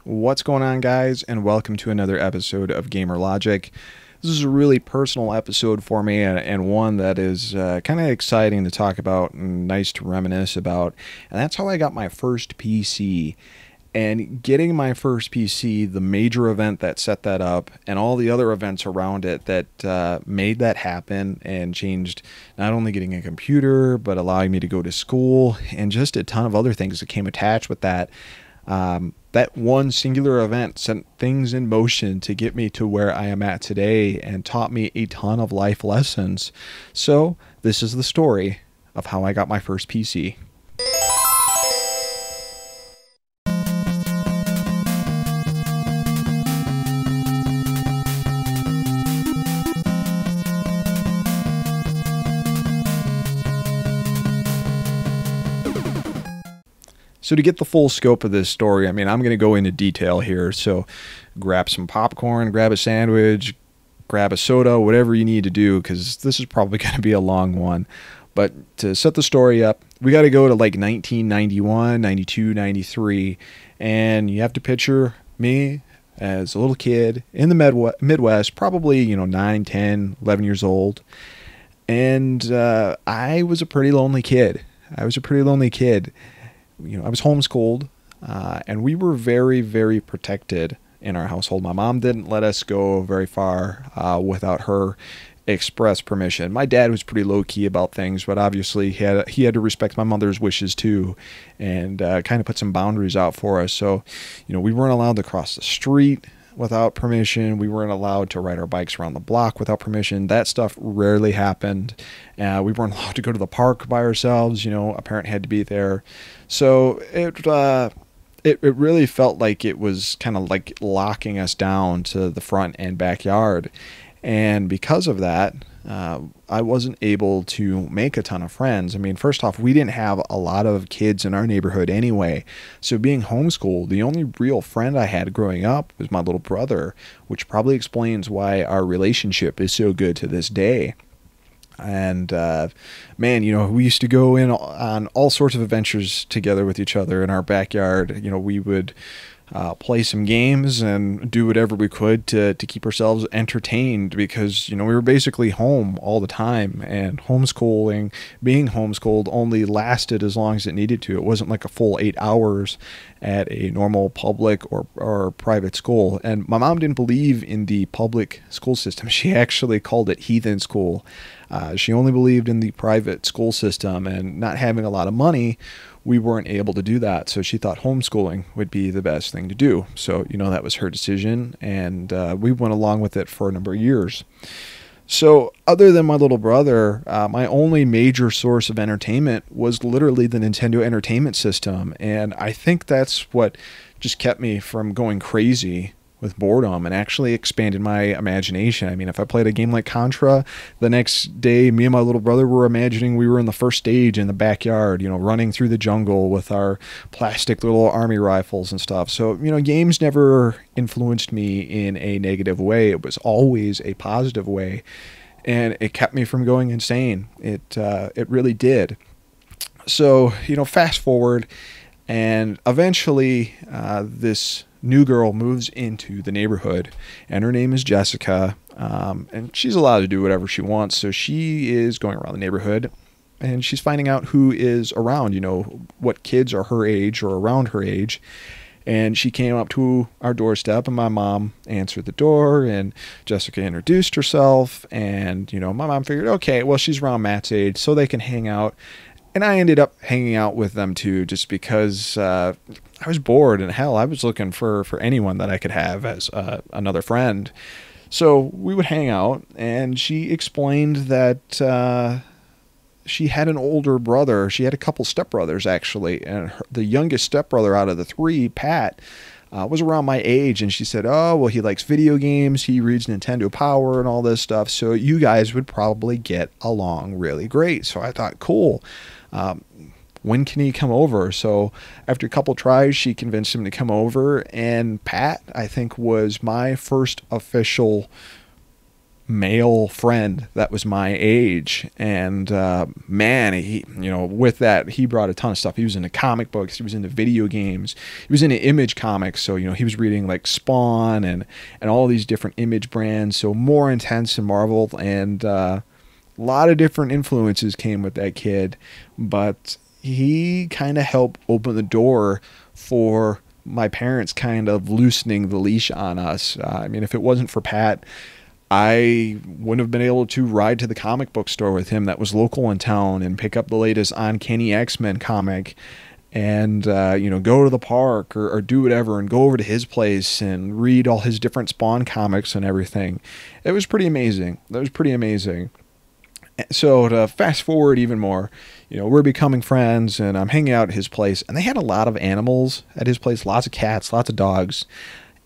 What's going on, guys, and welcome to another episode of Gamer Logic. This is a really personal episode for me, and one that is kind of exciting to talk about and nice to reminisce about. And that's how I got my first PC. And getting my first PC, the major event that set that up, and all the other events around it that made that happen and changed not only getting a computer, but allowing me to go to school, and just a ton of other things that came attached with that. That one singular event sent things in motion to get me to where I am at today and taught me a ton of life lessons. So this is the story of how I got my first PC. So to get the full scope of this story, I'm going to go into detail here. So grab some popcorn, grab a sandwich, grab a soda, whatever you need to do, because this is probably going to be a long one. But to set the story up, we got to go to like 1991, 92, 93. And you have to picture me as a little kid in the Midwest, probably, 9, 10, 11 years old. And I was a pretty lonely kid. I was homeschooled, and we were very, very protected in our household. My mom didn't let us go very far without her express permission. My dad was pretty low-key about things, but obviously he had to respect my mother's wishes too, and kind of put some boundaries out for us. So, we weren't allowed to cross the street without permission. We weren't allowed to ride our bikes around the block without permission. That stuff rarely happened. We weren't allowed to go to the park by ourselves. A parent had to be there. So it really felt like it was kind of like locking us down to the front and backyard. And because of that, I wasn't able to make a ton of friends. First off, we didn't have a lot of kids in our neighborhood anyway. So being homeschooled, the only real friend I had growing up was my little brother, which probably explains why our relationship is so good to this day. And man, we used to go in on all sorts of adventures together with each other in our backyard. We would play some games and do whatever we could to keep ourselves entertained, because we were basically home all the time, and being homeschooled only lasted as long as it needed to. It wasn't like a full 8 hours at a normal public or private school. And my mom didn't believe in the public school system. She actually called it heathen school. She only believed in the private school system, and not having a lot of money, we weren't able to do that. So she thought homeschooling would be the best thing to do. So, that was her decision, and we went along with it for a number of years. So other than my little brother, my only major source of entertainment was literally the Nintendo Entertainment System. And I think that's what just kept me from going crazy with boredom and actually expanded my imagination. If I played a game like Contra, the next day, me and my little brother were imagining we were in the first stage in the backyard, running through the jungle with our plastic little army rifles and stuff. So, games never influenced me in a negative way. It was always a positive way, and it kept me from going insane. It really did. So, fast forward, and eventually this new girl moves into the neighborhood, and her name is Jessica, and she's allowed to do whatever she wants. So she is going around the neighborhood, and she's finding out who is around, what kids are her age or around her age. And she came up to our doorstep, and my mom answered the door, and Jessica introduced herself, and my mom figured, okay, well, she's around Matt's age, so they can hang out. And I ended up hanging out with them too, just because I was bored, and hell, I was looking for anyone that I could have as another friend. So we would hang out, and she explained that she had an older brother. She had a couple stepbrothers, actually, and the youngest stepbrother out of the three, Pat, was around my age. And she said, oh, well, he likes video games, he reads Nintendo Power and all this stuff, so you guys would probably get along really great. So I thought, cool. When can he come over? So after a couple tries, she convinced him to come over, and Pat, I think, was my first official male friend that was my age. And man, he, with that, he brought a ton of stuff. He was into comic books, he was into video games, he was into Image comics. So he was reading like Spawn and all these different Image brands, so more intense than Marvel. And a lot of different influences came with that kid, but he kind of helped open the door for my parents kind of loosening the leash on us. I mean, if it wasn't for Pat, I wouldn't have been able to ride to the comic book store with him that was local in town and pick up the latest Uncanny X-Men comic and, go to the park or do whatever and go over to his place and read all his different Spawn comics and everything. It was pretty amazing. That was pretty amazing. So to fast forward even more, we're becoming friends and I'm hanging out at his place, and they had a lot of animals at his place, lots of cats, lots of dogs.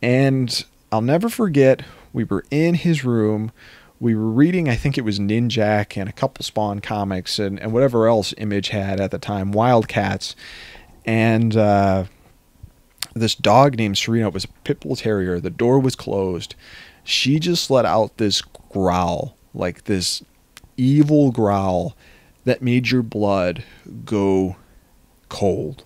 And I'll never forget, we were in his room, we were reading, I think it was Ninjak and a couple Spawn comics and whatever else Image had at the time, Wildcats. And this dog named Serena, it was a pit bull terrier. The door was closed. She just let out this growl, like this evil growl that made your blood go cold.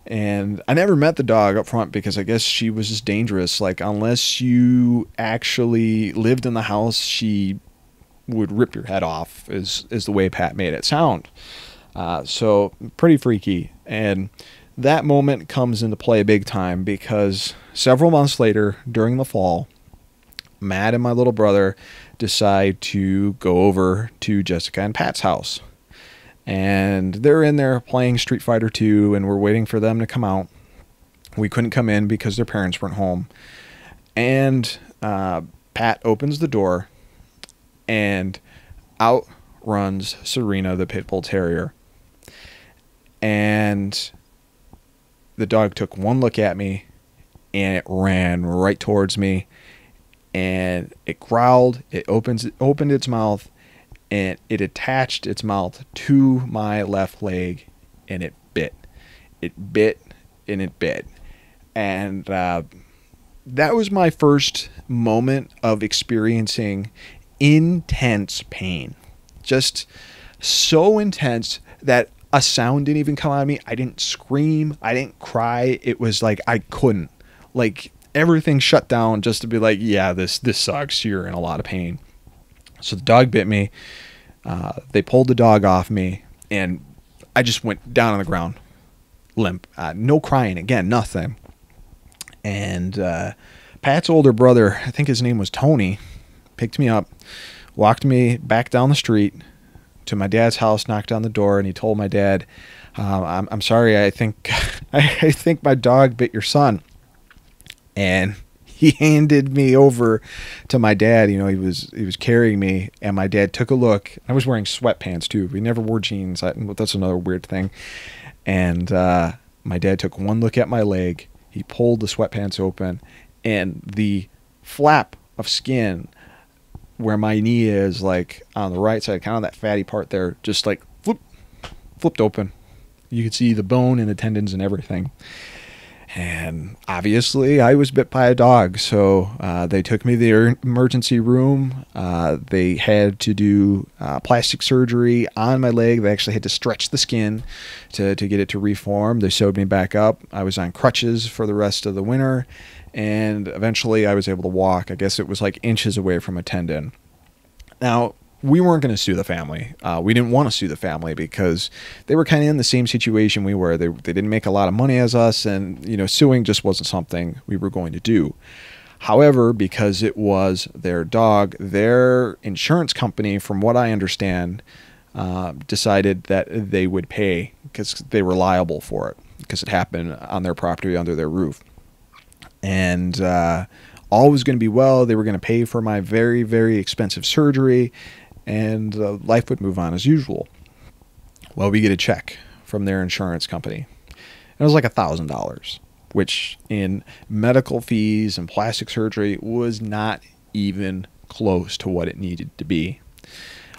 And I never met the dog up front because I guess she was just dangerous. Like, unless you actually lived in the house, she would rip your head off, is the way Pat made it sound. So pretty freaky. And that moment comes into play big time because several months later, during the fall, Matt and my little brother decide to go over to Jessica and Pat's house. And they're in there playing Street Fighter 2, and we're waiting for them to come out. We couldn't come in because their parents weren't home. And Pat opens the door, and out runs Serena, the pit bull terrier. And the dog took one look at me, and it ran right towards me. And it growled, it opened its mouth, and it attached its mouth to my left leg, and it bit. It bit, and it bit. And that was my first moment of experiencing intense pain. Just so intense that a sound didn't even come out of me. I didn't scream. I didn't cry. It was like I couldn't. Like, everything shut down just to be like, yeah, this sucks. You're in a lot of pain. So the dog bit me. They pulled the dog off me, and I just went down on the ground, limp. No crying again, nothing. And Pat's older brother, I think his name was Tony, picked me up, walked me back down the street to my dad's house, knocked on the door, and he told my dad, "I'm sorry. I think I think my dog bit your son." And he handed me over to my dad. He was carrying me, and my dad took a look. I was wearing sweatpants too. We never wore jeans. That's another weird thing. And my dad took one look at my leg. He pulled the sweatpants open, and the flap of skin where my knee is, like on the right side, kind of that fatty part there, just like flipped open. You could see the bone and the tendons and everything. And obviously I was bit by a dog, so they took me to the emergency room. They had to do plastic surgery on my leg. They actually had to stretch the skin to get it to reform. They sewed me back up. I was on crutches for the rest of the winter, and eventually I was able to walk. I guess it was like inches away from a tendon. Now, we weren't going to sue the family. We didn't want to sue the family because they were kind of in the same situation we were. They didn't make a lot of money as us, and suing just wasn't something we were going to do. However, because it was their dog, their insurance company, from what I understand, decided that they would pay because they were liable for it because it happened on their property under their roof. And all was going to be well. They were going to pay for my very, very expensive surgery, and life would move on as usual. Well, we get a check from their insurance company. It was like $1,000, which in medical fees and plastic surgery was not even close to what it needed to be.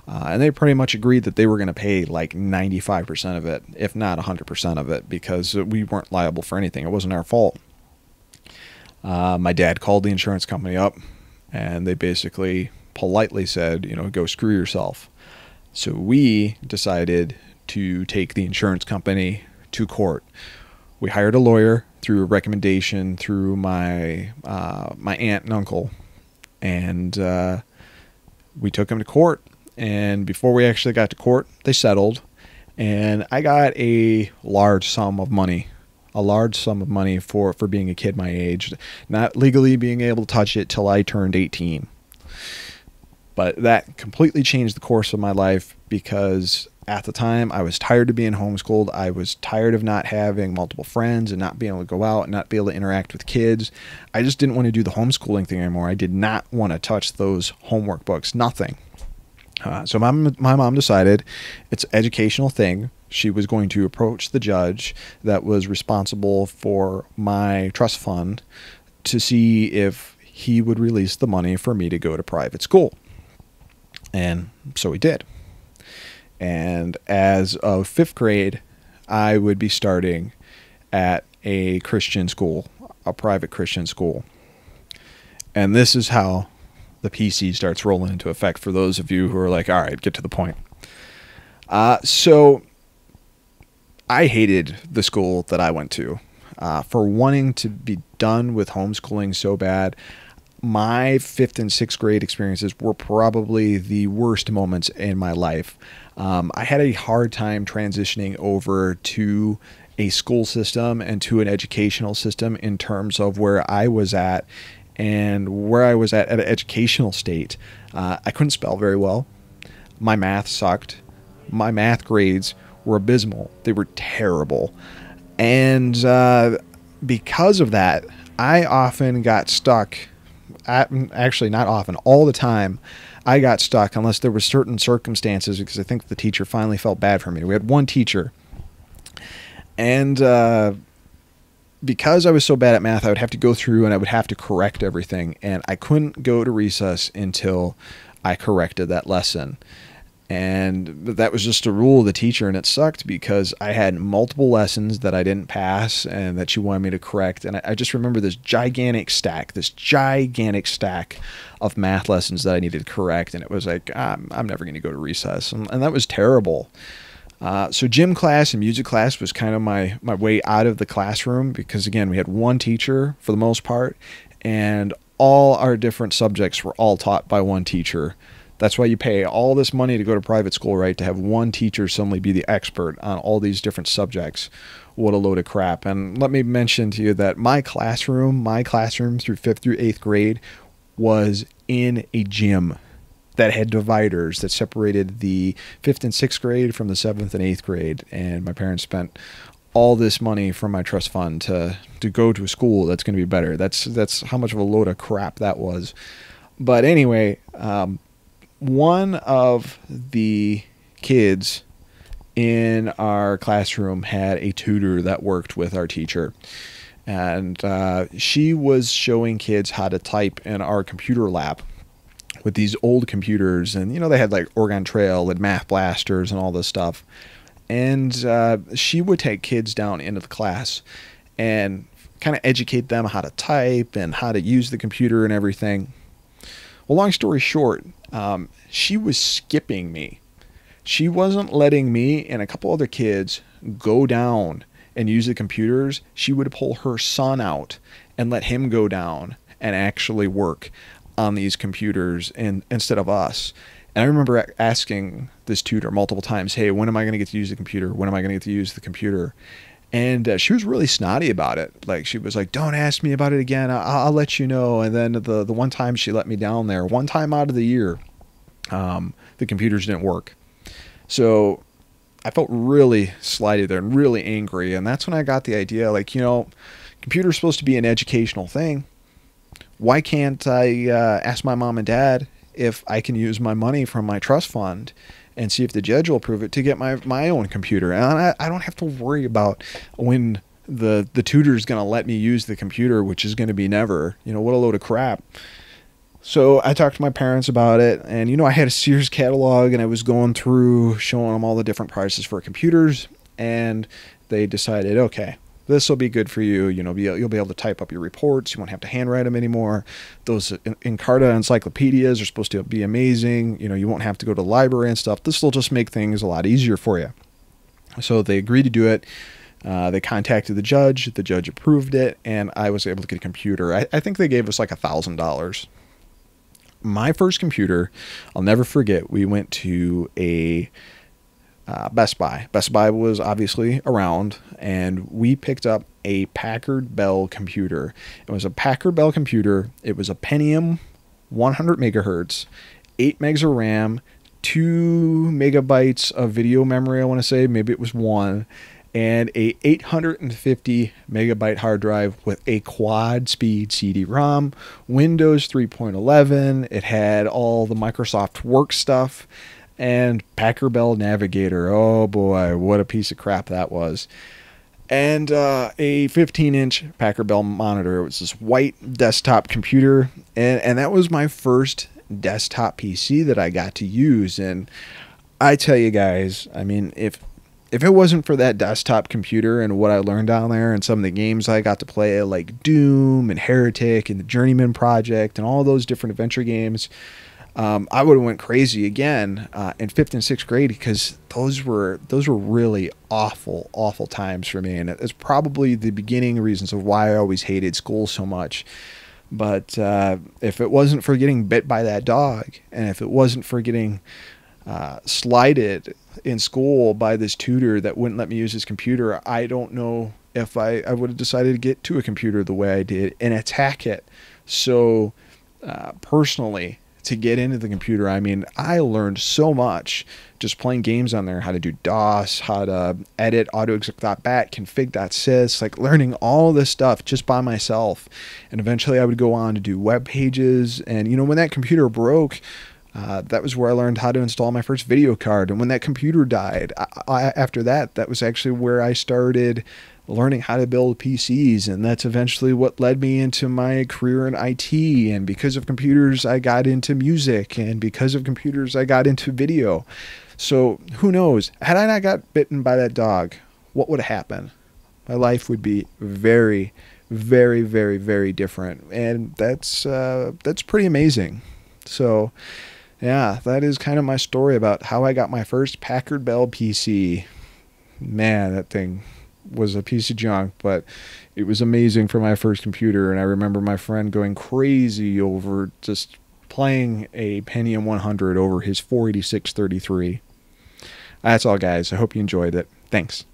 And they pretty much agreed that they were going to pay like 95% of it, if not 100% of it, because we weren't liable for anything. It wasn't our fault. My dad called the insurance company up, and they basically politely said, you know, go screw yourself. So we decided to take the insurance company to court. We hired a lawyer through a recommendation through my my aunt and uncle, and we took him to court. And before we actually got to court, they settled, and I got a large sum of money. For being a kid my age, not legally being able to touch it till I turned 18. But that completely changed the course of my life, because at the time I was tired of being homeschooled. I was tired of not having multiple friends and not being able to go out and not be able to interact with kids. I just didn't want to do the homeschooling thing anymore. I did not want to touch those homework books, nothing. So my mom decided it's an educational thing. She was going to approach the judge that was responsible for my trust fund to see if he would release the money for me to go to private school. And so he did. And as of 5th grade, I would be starting at a Christian school, a private Christian school. And this is how the PC starts rolling into effect for those of you who are like, all right, get to the point. So I hated the school that I went to for wanting to be done with homeschooling so bad. My 5th and 6th grade experiences were probably the worst moments in my life. I had a hard time transitioning over to a school system and to an educational system in terms of where I was at and where I was at an educational state. I couldn't spell very well. My math sucked. My math grades were abysmal. They were terrible. And because of that, I often got stuck. Actually, not often, all the time, I got stuck unless there were certain circumstances, because I think the teacher finally felt bad for me. We had one teacher, and because I was so bad at math, I would have to go through and I would have to correct everything, and I couldn't go to recess until I corrected that lesson. And that was just a rule of the teacher, and it sucked because I had multiple lessons that I didn't pass and that she wanted me to correct. And I just remember this gigantic stack of math lessons that I needed to correct. And it was like, I'm never going to go to recess. And that was terrible. So gym class and music class was kind of my way out of the classroom, because, again, we had one teacher for the most part, and all our different subjects were all taught by one teacher. That's why you pay all this money to go to private school, right? To have one teacher suddenly be the expert on all these different subjects. What a load of crap. And let me mention to you that my classroom through 5th through 8th grade was in a gym that had dividers that separated the 5th and 6th grade from the 7th and 8th grade. And my parents spent all this money from my trust fund to go to a school that's going to be better. That's how much of a load of crap that was. But anyway, one of the kids in our classroom had a tutor that worked with our teacher. And she was showing kids how to type in our computer lab with these old computers. And, you know, they had like Oregon Trail and Math Blasters and all this stuff. And she would take kids down into the class and kind of educate them how to type and how to use the computer and everything. Well, long story short, she was skipping me. She wasn't letting me and a couple other kids go down and use the computers. She would pull her son out and let him go down and actually work on these computers instead of us. And I remember asking this tutor multiple times, hey, when am I going to get to use the computer? When am I going to get to use the computer? And she was really snotty about it. Like, she was like, don't ask me about it again. I'll let you know. And then the one time she let me down there, one time out of the year, the computers didn't work. So I felt really slighted there and really angry. And that's when I got the idea, like, you know, computer's supposed to be an educational thing. Why can't I ask my mom and dad if I can use my money from my trust fund and see if the judge will approve it to get my own computer? And I don't have to worry about when the tutor's going to let me use the computer, which is going to be never. You know, what a load of crap. So I talked to my parents about it, and, you know, I had a Sears catalog, and I was going through showing them all the different prices for computers, and they decided, okay, this will be good for you. You know, you'll be able to type up your reports. You won't have to handwrite them anymore. Those Encarta encyclopedias are supposed to be amazing. You know, you won't have to go to the library and stuff. This will just make things a lot easier for you. So they agreed to do it. They contacted the judge approved it, and I was able to get a computer. I think they gave us like $1,000. My first computer, I'll never forget, we went to a Best Buy. Best Buy was obviously around, and we picked up a Packard Bell computer. It was a Packard Bell computer. It was a Pentium 100 megahertz, 8 megs of RAM, 2 megabytes of video memory, I want to say, maybe it was 1, and a 850 megabyte hard drive with a quad speed CD-ROM, Windows 3.11. It had all the Microsoft Work stuff, and Packard Bell Navigator. Oh boy, what a piece of crap that was. And a 15-inch Packard Bell monitor. It was this white desktop computer, and that was my first desktop PC that I got to use. And I tell you guys, I mean, if it wasn't for that desktop computer and what I learned down there and some of the games I got to play, like Doom and Heretic and the Journeyman Project and all those different adventure games, I would have went crazy again in 5th and 6th grade, because those were really awful times for me, and it's probably the beginning reasons of why I always hated school so much. But if it wasn't for getting bit by that dog, and if it wasn't for getting slighted in school by this tutor that wouldn't let me use his computer, I don't know if I would have decided to get to a computer the way I did and attack it so personally to get into the computer. I mean, I learned so much just playing games on there, how to do DOS, how to edit autoexec.bat, config.sys, like learning all this stuff just by myself. And eventually I would go on to do web pages. And, you know, when that computer broke, that was where I learned how to install my first video card. And when that computer died, after that, that was actually where I started learning how to build PCs, and that's eventually what led me into my career in IT. And because of computers, I got into music, and because of computers, I got into video. So who knows? Had I not got bitten by that dog, what would have happened? My life would be very, very, very, very different, and that's pretty amazing. So yeah, that is kind of my story about how I got my first Packard Bell PC. Man, that thing was a piece of junk, but it was amazing for my first computer. And I remember my friend going crazy over just playing a Pentium 100 over his 486-33. That's all, guys. I hope you enjoyed it. Thanks.